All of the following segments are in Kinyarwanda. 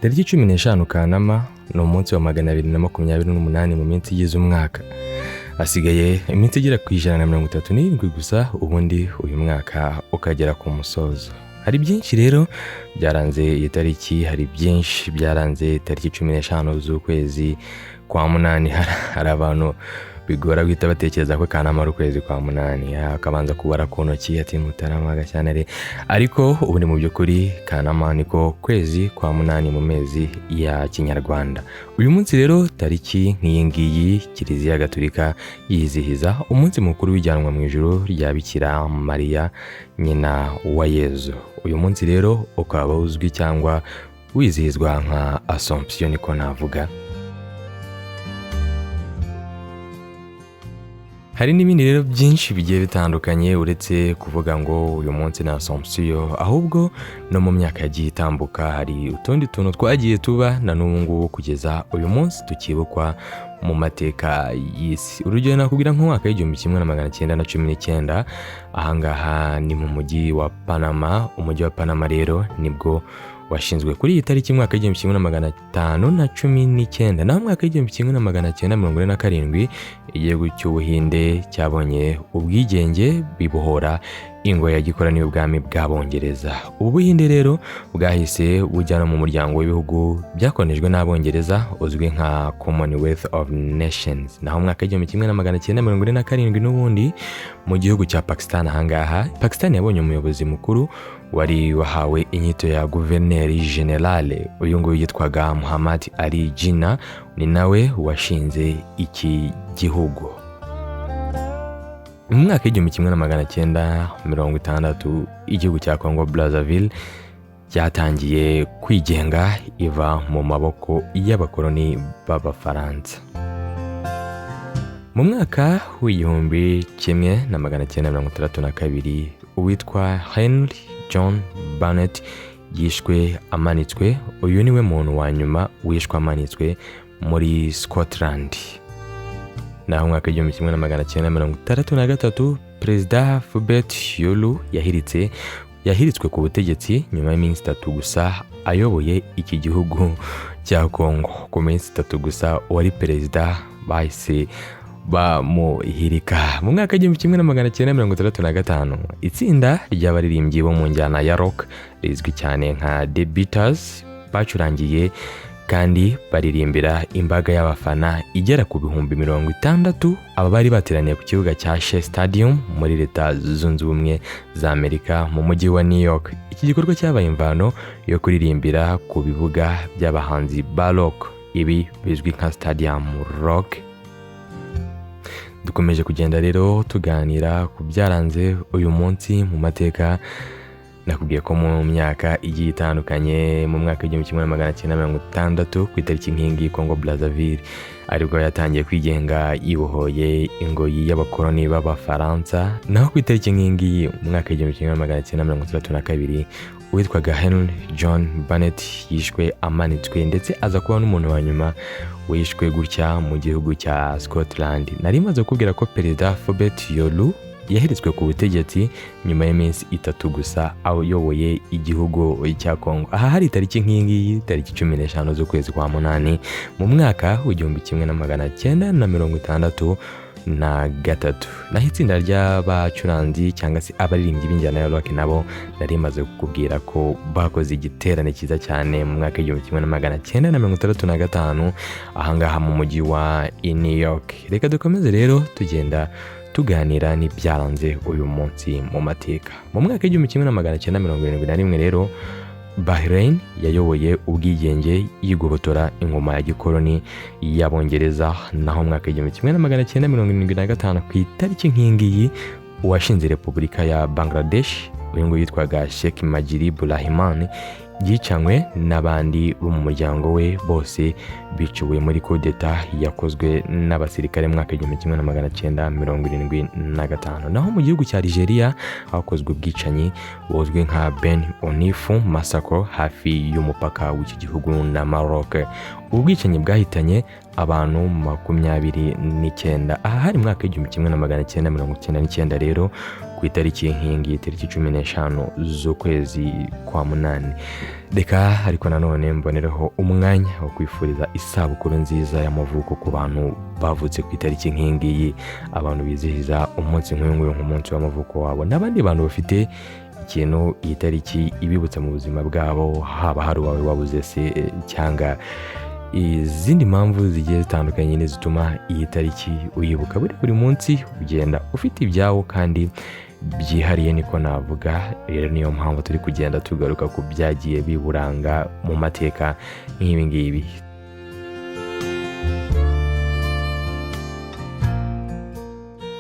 Tariki 15 Kanama ni umunsi wa 228 mu minsi igize umwaka. Asigaye iminsi igera ku 137 gusa ubundi uyu mwaka ukagera ku musozo. Hari byinshi rero byaranze iyi tariki, hari byinshi byaranze tariki 15 z'ukwezi kwa munani. Hari abantu bigora guhita batekereza ko Kanama ari ukwezi kwa munani, akabanza kubara ku ntoki ati Mutarama Gashyantare, ariko ubundi mu by'ukuri Kanama niko kwezi kwa munani mu mezi ya Kinyarwanda. Uyu munsi rero tariki nk'iyi ngiyi Kiliziya Gatolika yizihiza umunsi mukuru w'ijyanwa mu ijuru rya Bikira Maliya nyina wa Yezu. Uyu munsi rero ukaba uzwi cyangwa wizihizwa nka Assumption niko navuga. Hari n'ibindi rero byinshi bigiye bitandukanye uretse kuvuga ngo uyu munsi na Assumption, ahubwo no mu myaka yagiye itambuka hari utundi tuntu twagiye tuba na n'ubu ngubu kugeza uyu munsi tukibukwa mu mateka y'isi. Urugero nakubwira nk'umwaka w'1919 ahangaha ni mu mujyi wa Panama. Umujyi wa Panama rero nibwo washinzwe kuri iyi tariki mwaka w'1519, naho mwaka w'1947 igihugu cy'Ubuhinde cyabonye ubwigenge bibohora ingoyi ya gikoroni y'ubwami bw'Abongereza. Ubu Buhinde rero bwahise bujyana mu muryango w'ibihugu byakonejwe n'Abongereza uzwi nka Commonwealth of Nations. Naho mwaka w'1947 n'ubundi mu gihugu cya Pakistan, ahangaha Pakistan yabonye umuyobozi mukuru wari wahawe inyito ya Guverineri Generale. Uyu nguyu yitwaga Muhammad Ali Jinnah, ni nawe washinze iki gihugu. Mu mwaka w'1960 igihugu cya Congo Brazzaville cyatangiye kwigenga iva mu maboko y'abakoloni b'Abafaransa. Mu mwaka w'1962 uwitwa Henry John Barnett yishwe amanitswe. Uyu niwe muntu wa nyuma wishwe amanitswe muri Scotland. Naho mwaka w'1963 Perezida Fulbert Yulu yahiritswe ku butegetsi nyuma y'iminsi 3 gusa ayoboye iki gihugu cya Congo. Ku minsi 3 gusa wari perezida bahise bamuhirika. Mu mwaka w'1965 itsinda ry'abaririmbyi bo mu njyana ya rock rizwi cyane nka The Beatles bacurangiye kandi baririmbira imbaga y'abafana igera ku bihumbi 60. Aba bari bateraniye ku kibuga cya Shea Stadium muri Leta Zunze Ubumwe za Amerika mu mujyi wa New York. Iki gikorwa cyabaye imvano yo kuririmbira ku bibuga by'abahanzi ba rock, ibi bizwi nka Stadium Rock. Dukomeje kugenda rero tuganira ku byaranze uyu munsi mu mateka. Nakubwiye ko mu myaka igiye itandukanye mu mwaka w'1960 ku itariki nk'ingi Congo Brazzaville aribwo yatangiye kwigenga yibohoye ingoyi y'abakoloni b'Abafaransa. Naho ku itariki nk'ingi mu mwaka w'1932 witwaga Henry John Barnett yishwe amanitswe ndetse aza kuba n'umuntu wa nyuma wishwe gutya mu gihugu cya Scotland. Nari maze kubwira ko Perezida Fulbert Yulu yahiritswe ku butegetsi nyuma y'iminsi 3 gusa ayoboye igihugu cya Congo. Aha hari tariki nk'ingi tariki 15 z'ukwezi kwa munani mu mwaka w'1963. Naho itsinda ry'abacuranzi cyangwa se abaririmbyi b'injyana ya rock nabo nari maze kukubwira ko bakoze igiterane cyiza cyane mu mwaka w'1965 ahangaha mu mujyi wa New York. Reka dukomeze rero tugenda tuganira n'ibyaranze uyu munsi mu mateka. Mu mwaka w'1971 rero Bahrain yayoboye ubwigenge yigobotora ingoma ya gikoloni y'Abongereza. Naho mwaka w'1975 ku itariki nk'ingiyi uwashinze Repubulika ya Bangladesh uyu nguyu yitwaga Sheikh Mujibur Rahman yicanywe n'abandi bo mu muryango we bose biciwe muri coup d'etat yakozwe n'abasirikare mu mwaka w'1975. Naho mu gihugu cya Nigeria hakozwe ubwicanyi buzwi nka Ben Onifu Massacre hafi y'umupaka w'iki gihugu na Maroc. Ubwicanyi bwahitanye abantu 29. Aha hari mwaka w'1999 rero ku itariki nk'iyingiyi itariki 15 z'ukwezi kwa munani. Reka ariko nanone mbonereho umwanya wo kwifuriza isabukuru nziza y'amavuko ku bantu bavutse ku itariki nk'iyingiyi, abantu bizihiza umunsi nk'uyu nk'umunsi w'amavuko wabo, n'abandi bantu bafite ikintu iyi tariki ibibutsa mu buzima bwabo, haba hari uwawe wabuze se cyangwa izindi mpamvu zigiye zitandukanye zituma iyi tariki uyibuka. Buri munsi ugenda ufite ibyawo kandi byihariye, niko navuga. Rero niyo mpamvu turi kugenda tugaruka ku byagiye biburanga mu mateka nk'ibi ngibi.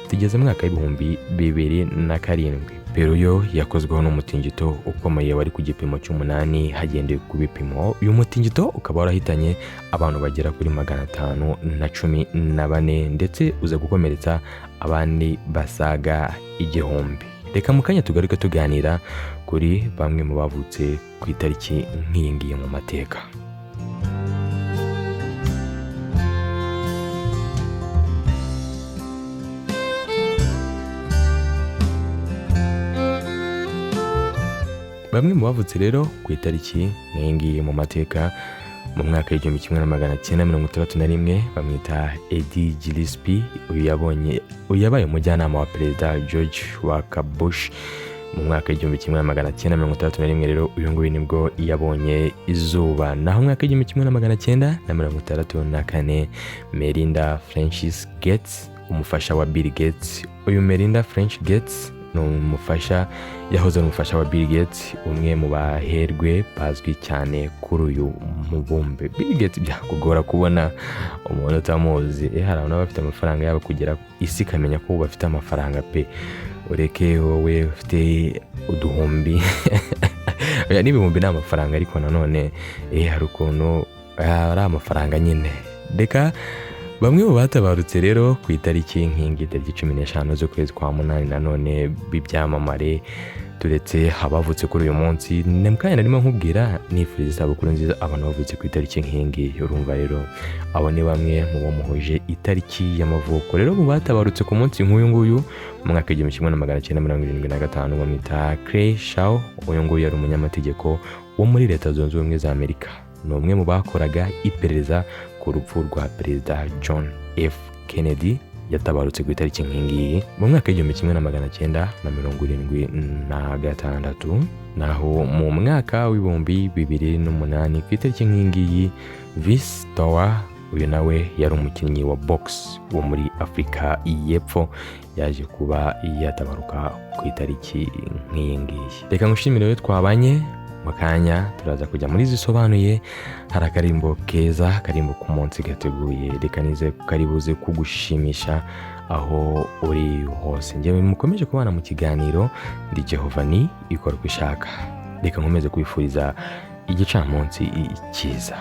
Tugeze mu mwaka w'ibihumbi 2007. Pero yo yakozweho n'umutingito ukomeye wari ku gipimo cy'8 hagendeye ku bipimo. Uyu mutingito ukaba warahitanye abantu bagera kuri 514 ndetse uza gukomeretsa abandi basaga 1000. Reka mu kanya tugaruke tuganira kuri bamwe mu bavutse ku itariki nk'iyingiye mu mateka. Bamwe mu bavutse rero ku itariki nk'iyingiye mu mateka mu mwaka w'1961 bamwita Eddie Gillespie. Uyu yabaye umujyanama wa perezida George Walker Bush mu mwaka w'1961. Rero uyu nguyu nibwo yabonye izuba. Naho mu mwaka w'1964 Melinda Francis Gates, umufasha wa Bill Gates. Uyu Melinda Francis Gates yahoze ari umufasha wa Bill Gates, umwe mu baherwe bazwi cyane kuri uyu mubumbe. Bill Gates byakugora kubona umuntu utamuzi. Hari abantu bafite amafaranga yabo kugera isi kamenya ko bafite amafaranga pe, ureke wowe ufite uduhumbi oya n'ibihumbi n'amafaranga, ariko nanone hari ukuntu ari amafaranga nyine. Reka bamwe mu batabarutse rero ku itariki nk'ingi itariki 15 z'ukwezi kwa munani nanone b'ibyamamare, turetse abavutse kuri uyu munsi. Nemkanya narimo nkubwira nifuriza isabukuru nziza abantu bavutse ku itariki nk'ingi. Urumva rero abo ni bamwe mu bamuhuje itariki y'amavuko. Rero mu batabarutse ku munsi nk'uyu nguyu mu mwaka w'1975 bamwita Clay Shaw. Uyu nguyu yari umunyamategeko wo muri Leta Zunze Ubumwe za Amerika. Ni umwe mu bakoraga iperereza ku rupfu rwa perezida John F. Kennedy. Yatabarutse ku itariki nk'ingiyi mu mwaka w'1976. Naho mu mwaka w'ibihumbi 2008 ku itariki nk'ingiyi Vince Tower, uyu nawe yari umukinnyi wa box wo muri Afrika y'Epfo, yaje kuba yatabaruka ku itariki nk'ingiyi. Reka ngushimire we twabanye. Makanya turaza kujya muri zisobanuye. Hari akarimbo keza, karimbo ku munsi gateguye. Reka nize karibuze kugushimisha aho uri hose. Njyewe mukomeje kubana mu kiganiro ndi Jehova ni ikora kwishaka. Reka nkomeze kwifuriza igicamunsi cyiza.